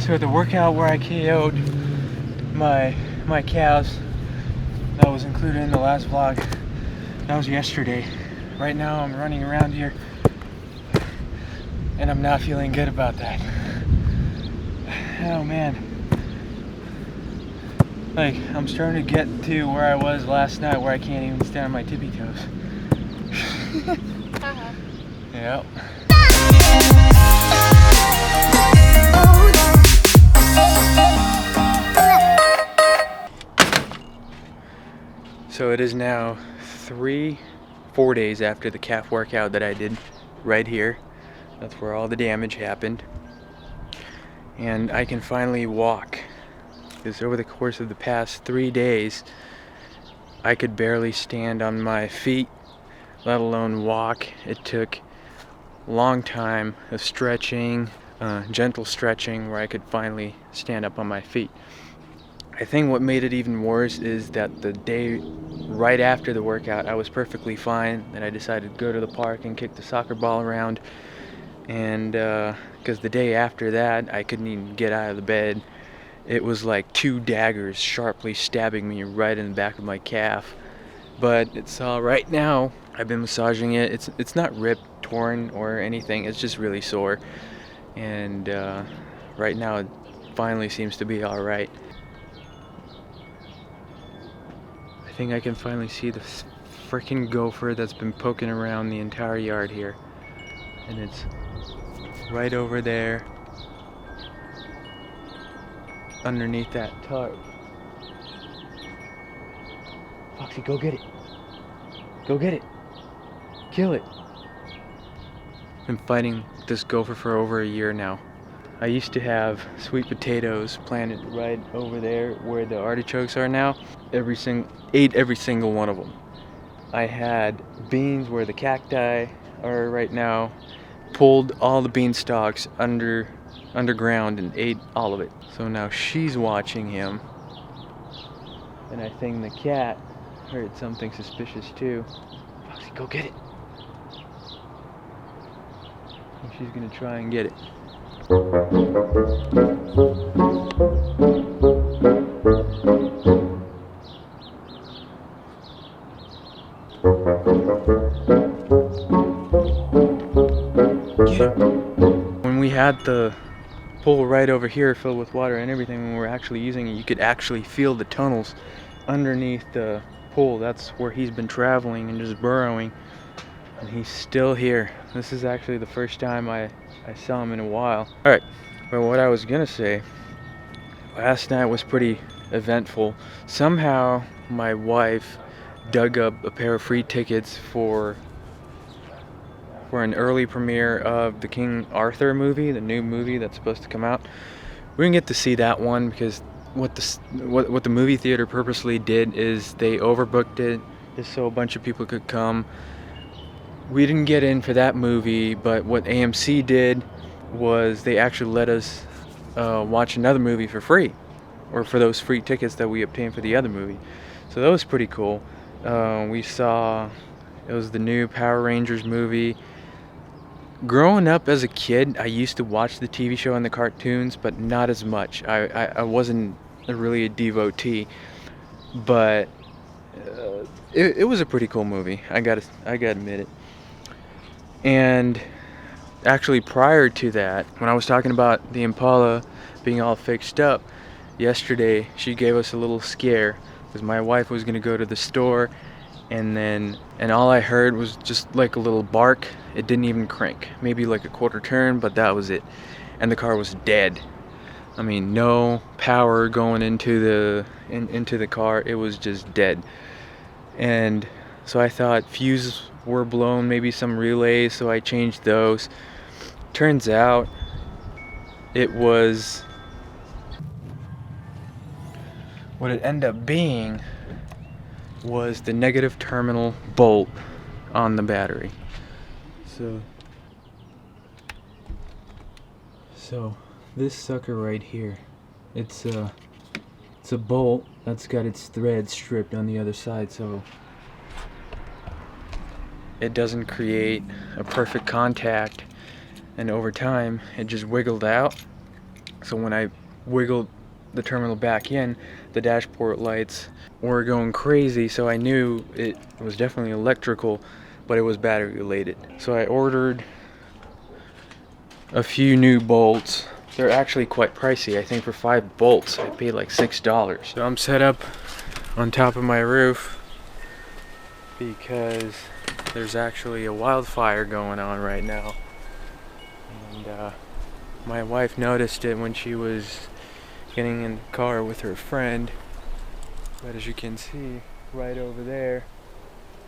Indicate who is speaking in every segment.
Speaker 1: So the workout where I KO'd my calves, that was included in the last vlog, that was yesterday. Right now I'm running around here and I'm not feeling good about that. Oh man. Like, I'm starting to get to where I was last night where I can't even stand on my tippy toes. Yep. So it is now 4 days after the calf workout that I did right here. That's where all the damage happened. And I can finally walk. Because over the course of the past 3 days, I could barely stand on my feet, let alone walk. It took a long time of stretching, gentle stretching, where I could finally stand up on my feet. I think what made it even worse is that the day right after the workout, I was perfectly fine, and I decided to go to the park and kick the soccer ball around. And because the day after that, I couldn't even get out of the bed. It was like 2 daggers sharply stabbing me right in the back of my calf. But it's all right now. I've been massaging it. It's not ripped, torn, or anything. It's just really sore. And right now, it finally seems to be all right. I think I can finally see the freaking gopher that's been poking around the entire yard here. And it's right over there underneath that tarp. Foxy, go get it. Go get it. Kill it. I've been fighting this gopher for over a year now. I used to have sweet potatoes planted right over there where the artichokes are now. Ate every single one of them. I had beans where the cacti are right now. Pulled all the bean stalks underground and ate all of it. So now she's watching him. And I think the cat heard something suspicious too. Foxy, go get it. And she's gonna try and get it. When we had the pool right over here filled with water and everything, when we were actually using it, you could actually feel the tunnels underneath the pool. That's where he's been traveling and just burrowing, and he's still here. This is actually the first time I saw him in a while. Alright, well, what I was gonna say, last night was pretty eventful. Somehow my wife dug up a pair of free tickets for an early premiere of the King Arthur movie, the new movie that's supposed to come out. We didn't get to see that one because what the movie theater purposely did is they overbooked it just so a bunch of people could come. We didn't get in for that movie, but what AMC did was they actually let us watch another movie for free, or for those free tickets that we obtained for the other movie. So that was pretty cool. We saw, it was the new Power Rangers movie. Growing up as a kid, I used to watch the TV show and the cartoons, but not as much. I wasn't really a devotee, but it was a pretty cool movie. I gotta admit it. And actually, prior to that, when I was talking about the Impala being all fixed up, yesterday she gave us a little scare because my wife was gonna go to the store, and all I heard was just like a little bark. It didn't even crank, maybe like a quarter turn, but that was it. And the car was dead. I mean, no power going into the car. It was just dead. And so I thought fuse were blown, maybe some relays, so I changed those. Turns out it was, what it ended up being was the negative terminal bolt on the battery. So this sucker right here, it's a bolt that's got its thread stripped on the other side, so it doesn't create a perfect contact, and over time it just wiggled out. So when I wiggled the terminal back in, the dashboard lights were going crazy, so I knew it was definitely electrical, but it was battery related. So I ordered a few new bolts. They're actually quite pricey. I think for 5 bolts I paid like $6. So I'm set up on top of my roof because there's actually a wildfire going on right now, and my wife noticed it when she was getting in the car with her friend. But as you can see right over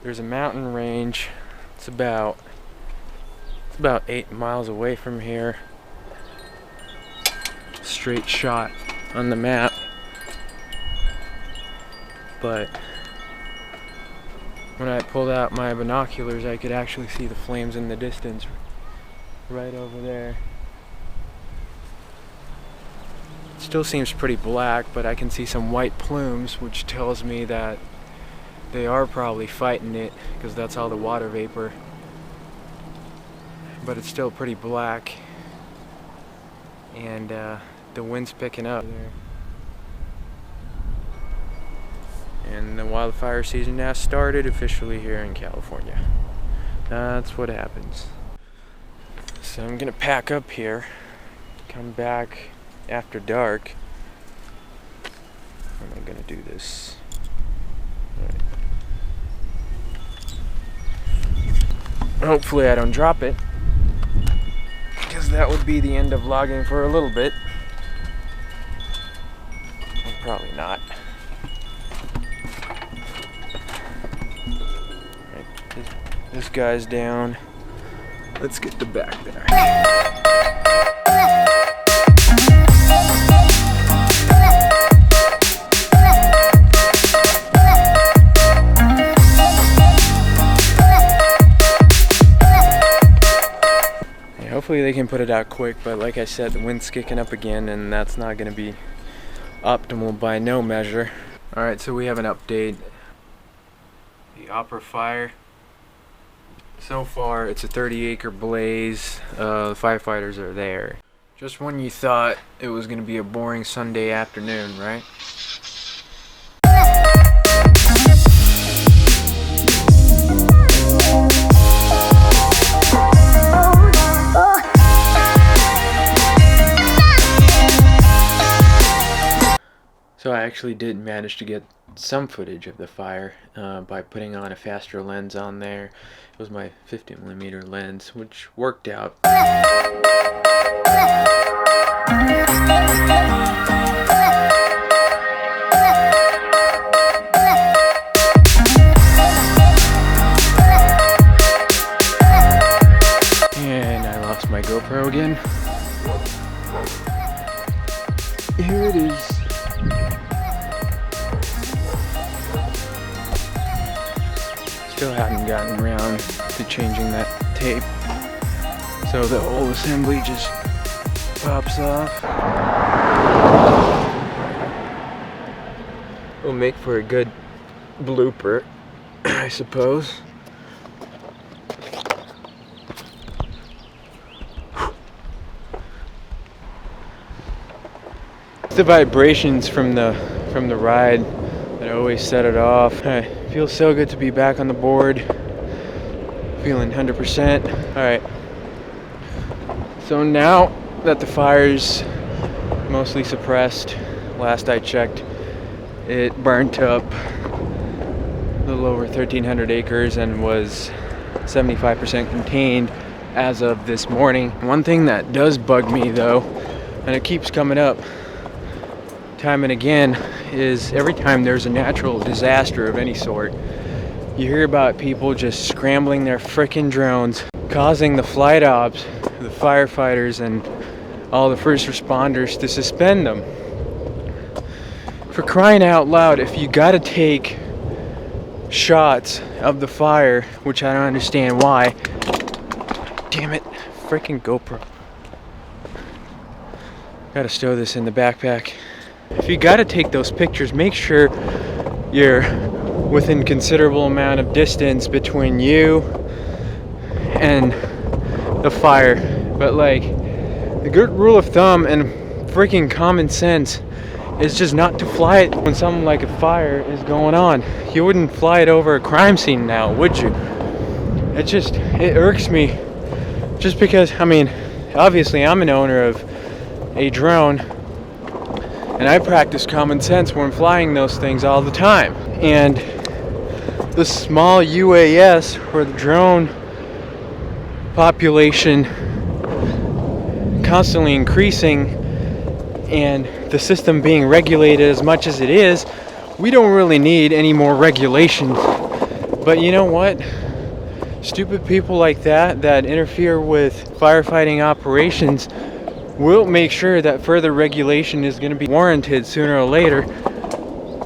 Speaker 1: there's a mountain range. It's about 8 miles away from here. Straight shot on the map, but when I pulled out my binoculars I could actually see the flames in the distance right over there. It still seems pretty black, but I can see some white plumes, which tells me that they are probably fighting it, because that's all the water vapor. But it's still pretty black, and the wind's picking up there. And the wildfire season has started officially here in California. That's what happens. So I'm gonna pack up here, come back after dark. How am I gonna do this? Right. Hopefully I don't drop it, because that would be the end of vlogging for a little bit. Well, probably not. Right. This guy's down. Let's get the back there. Hopefully they can put it out quick, but like I said, the wind's kicking up again, and that's not going to be optimal by no measure. Alright, so we have an update. The Opera fire. So far, it's a 30-acre blaze. The firefighters are there. Just when you thought it was going to be a boring Sunday afternoon, right? So I actually did manage to get some footage of the fire by putting on a faster lens on there. It was my 50mm lens, which worked out. And I lost my GoPro again. Here it is. Still haven't gotten around to changing that tape, so the whole assembly just pops off. Will make for a good blooper, I suppose. The vibrations from the ride that always set it off. It feels so good to be back on the board, feeling 100%. Alright, so now that the fire's mostly suppressed, last I checked it burnt up a little over 1,300 acres and was 75% contained as of this morning. One thing that does bug me though, and it keeps coming up time and again, is every time there's a natural disaster of any sort, You hear about people just scrambling their frickin' drones, causing the flight ops, the firefighters, and all the first responders to suspend them. For crying out loud, if you gotta take shots of the fire, which I don't understand why. Damn it, frickin' GoPro. Gotta stow this in the backpack. If you gotta take those pictures, make sure you're within considerable amount of distance between you and the fire. But like, the good rule of thumb and freaking common sense is just not to fly it when something like a fire is going on. You wouldn't fly it over a crime scene now, would you? It irks me. Just because, I mean, obviously I'm an owner of a drone, and I practice common sense when flying those things all the time. And the small UAS, or the drone population constantly increasing, and the system being regulated as much as it is, we don't really need any more regulations. But you know what? Stupid people like that interfere with firefighting operations will make sure that further regulation is going to be warranted sooner or later.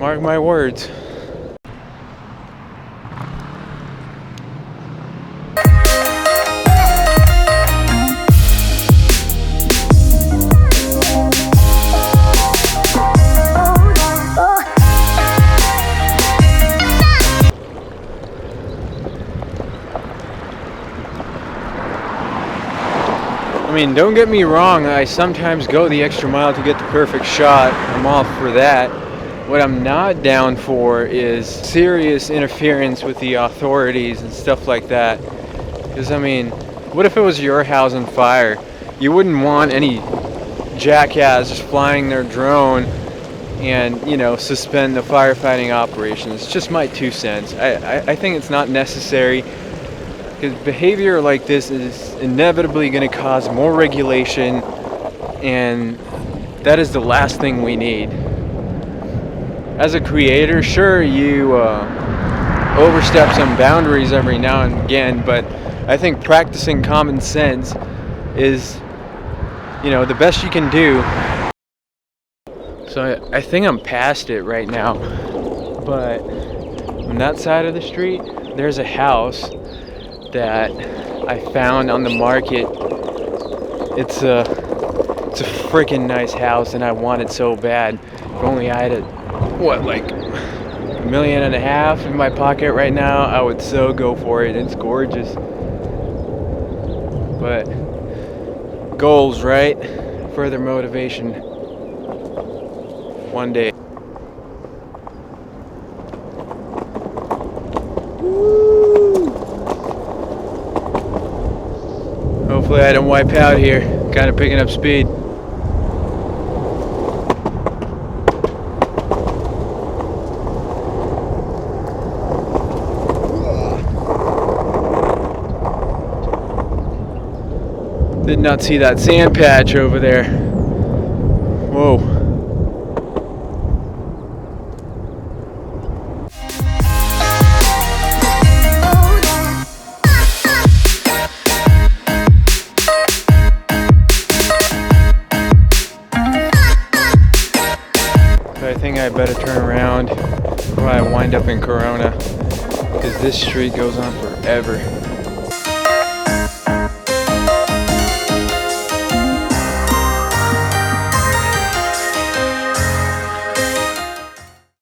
Speaker 1: Mark my words. I mean, don't get me wrong, I sometimes go the extra mile to get the perfect shot. I'm all for that. What I'm not down for is serious interference with the authorities and stuff like that. Because, I mean, what if it was your house on fire? You wouldn't want any jackass just flying their drone and, you know, suspend the firefighting operations. It's just my 2 cents. I think it's not necessary. Because behavior like this is inevitably going to cause more regulation, and that is the last thing we need. As a creator, sure, you overstep some boundaries every now and again, but I think practicing common sense is, you know, the best you can do. So I think I'm past it right now, but on that side of the street, there's a house that I found on the market. It's a freaking nice house, and I want it so bad. If only I had like $1.5 million in my pocket right now, I would so go for it. It's gorgeous. But goals, right? Further motivation. One day. Hopefully I don't wipe out here. Kind of picking up speed. Did not see that sand patch over there. Whoa. I think I better turn around before I wind up in Corona, because this street goes on forever.